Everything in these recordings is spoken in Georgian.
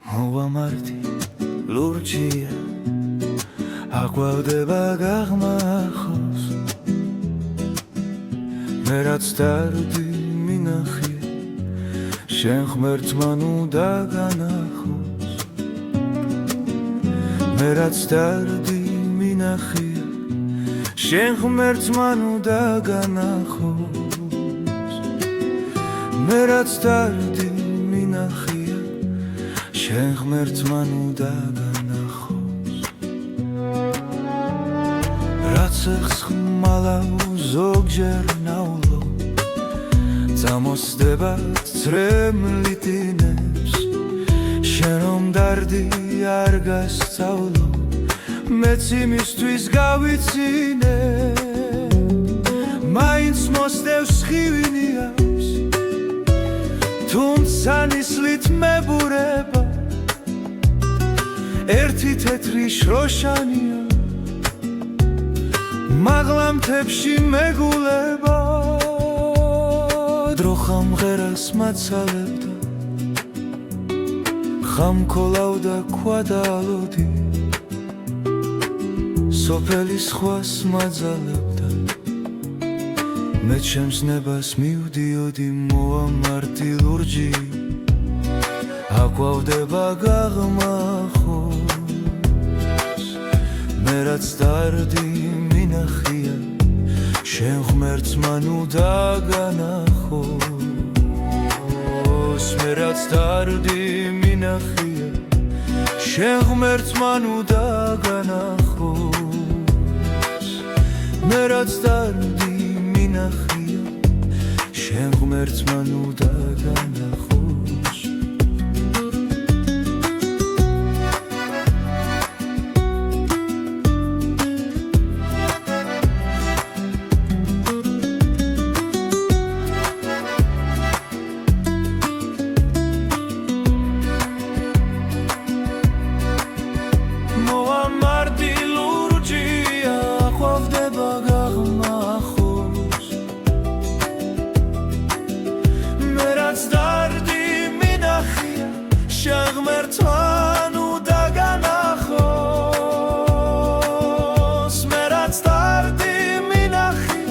მოვამართი ლურჯია აყვავდება გაღმახოს მე რაც დარდი მინახია შენ ღმერთმა ნუ დაგანახოს მე რაც დარდი მინახია შენ ღმერთმა ნუ დაგანახოს მე რაც დარდი მინახია შენ ღმერთმა ნუ დაგანახოს რაც ხმალავ ზოგჯერ ნაულო წამოსდება წრემლიტინებს შენ რომ დარდი არ გასწავლო მეც იმისთვის გავიცინე მაინც მოსდევს ხივინიავს თუმცა ნისლით მებურება ერთი თეთრი შროშანია მაღლა მთებში მეგულება დრო ხამღერას მაცალებდა ხამქოლავდა ქვა და ალოდი სოფელი სხვას მაძალებდა მე ჩემს ნებას მივდიოდი მოვამართი ლურჯი აყვავდება გაღმახოს მე რაც დარდი მინახია შენ ღმერთმა ნუ დაგანახოს მე რაც დარდი მინახია შენ ღმერთმა ნუ დაგანახოს მე რაც დარდი მინახია შენ ღმერთმა ნუ დაგანახოს შენ ღმერთმა ნუ დაგანახოს მე რაც დარდი მინახია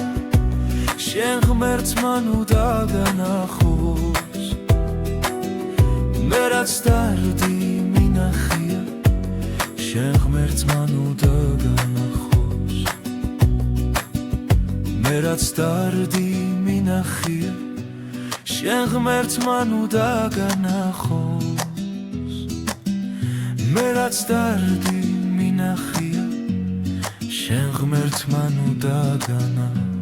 შენ ღმერთმა ნუ დაგანახოს მე რაც დარდი მინახია შენ ღმერთმა ნუ დაგანახოს მე რაც დარდი მინახია შენ ღმერთმა ნუ დაგანახოს მე რაც დარდი მინახია შენ ღმერთმა ნუ დაგანახოს